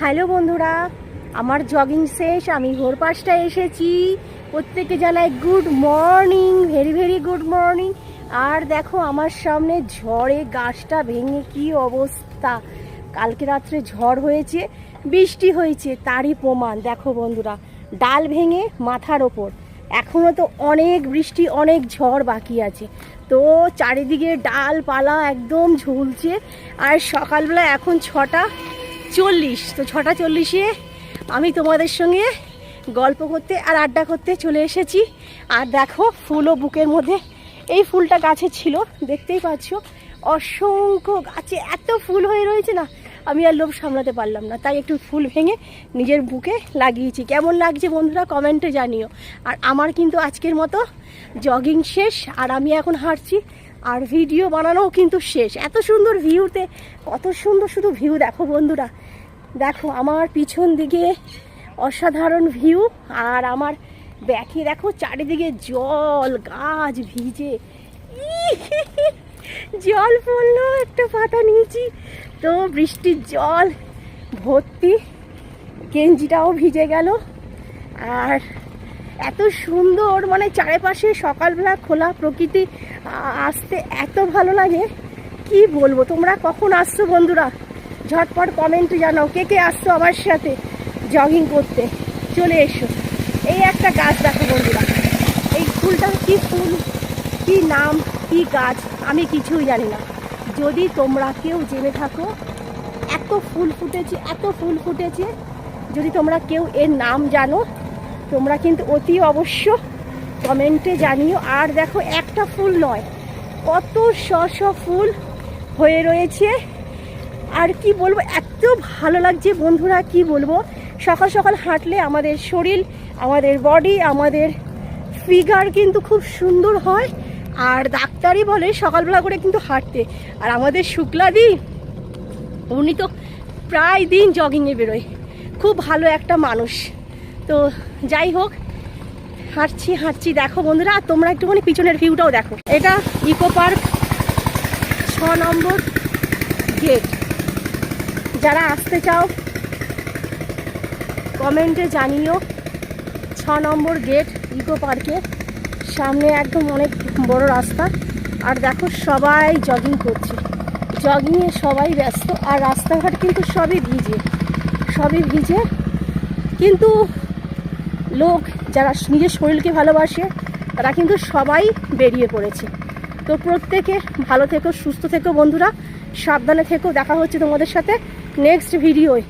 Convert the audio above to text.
Hello বন্ধুরা, আমার jogging শেষ। আমি ভোর 5টায় এসেছি। প্রত্যেকে জানাই good morning, very very good morning. আর দেখো আমার সামনে ঝড়ে গাছটা ভেঙে কি অবস্থা। কালকে রাত্রে ঝড় হয়েছে, বৃষ্টি হয়েছে, তারই প্রমাণ। দেখো বন্ধুরা, ডাল ভেঙে মাথার ওপর। এখনও তো অনেক বৃষ্টি, অনেক ঝড় বাকি আছে। তো চারিদিকে ডালপালা একদম ঝুলছে। আর সকালবেলা এখন 6:40। তো 6:40-এ আমি তোমাদের সঙ্গে গল্প করতে আর আড্ডা করতে চলে এসেছি। আর দেখো ফুলও বুকের মধ্যে। এই ফুলটা গাছে ছিল, দেখতেই পাচ্ছ। অসংখ্য গাছে এত ফুল হয়ে রয়েছে না, আমি আর লোভ সামলাতে পারলাম না, তাই একটু ফুল ভেঙে নিজের বুকে লাগিয়েছি। কেমন লাগছে বন্ধুরা কমেন্টে জানিও। আর আমার কিন্তু আজকের মতো জগিং শেষ, আর আমি এখন হাঁটছি। আর ভিডিও বানানোও কিন্তু শেষ। এত সুন্দর ভিউতে, কত সুন্দর শুধু ভিউ দেখো বন্ধুরা। দেখো আমার পিছন দিকে অসাধারণ ভিউ, আর আমার ব্যাকে দেখো চারিদিকে জল, গাছ ভিজে। জল পড়লো, একটা পাতা নিয়েছি তো বৃষ্টির জল ভর্তি, গেঞ্জিটাও ভিজে গেল। আর এত সুন্দর, মানে চারিপাশে সকালবেলা খোলা প্রকৃতি আসতে এত ভালো লাগে, কি বলবো। তোমরা কখন আসছো বন্ধুরা? ঝটপট কমেন্টে জানাও কে কে আসছো আমার সাথে জগিং করতে। চলে এসো। এই একটা গাছ দেখো বন্ধুরা, এই ফুলটা কি ফুল, কি নাম, কি গাছ আমি কিছুই জানি না। যদি তোমরা কেউ জেনে থাকো, এত ফুল ফুটেছে, এত ফুল ফুটেছে, যদি তোমরা কেউ এর নাম জানো, তোমরা কিন্তু অতি অবশ্য কমেন্টে জানিও। আর দেখো একটা ফুল নয়, কত শ ফুল হয়ে রয়েছে। আর কি বলবো, এত ভালো লাগছে বন্ধুরা, কি বলবো। সকাল সকাল হাঁটলে আমাদের শরীর, আমাদের বডি, আমাদের ফিগার কিন্তু খুব সুন্দর হয়। আর ডাক্তারই বলে সকালবেলা করে কিন্তু হাঁটতে। আর আমাদের শুক্লাদি, উনি তো প্রায় দিন জগিংয়ে বেরোয়, খুব ভালো একটা মানুষ। তো যাই হোক, হাঁটছি দেখো বন্ধুরা। আর তোমরা একটুখানি পিছনের ভিউটাও দেখো। এটা ইকো পার্ক 6 নম্বর গেট। যারা আসতে চাও কমেন্টে জানিও। 6 নম্বর গেট ইকো পার্কে সামনে একদম অনেক বড় রাস্তা। আর দেখো সবাই জগিং করছে, জগিংয়ে সবাই ব্যস্ত। আর রাস্তাঘাট কিন্তু সবই ভিজে। কিন্তু লোক যারা নিজের শরীরকে ভালোবাসে, তারা কিন্তু সবাই বেরিয়ে পড়েছে। তো প্রত্যেকে ভালো থেকো, সুস্থ থেকো বন্ধুরা, সাবধানে থেকো। দেখা হচ্ছে তোমাদের সাথে নেক্সট ভিডিওয়।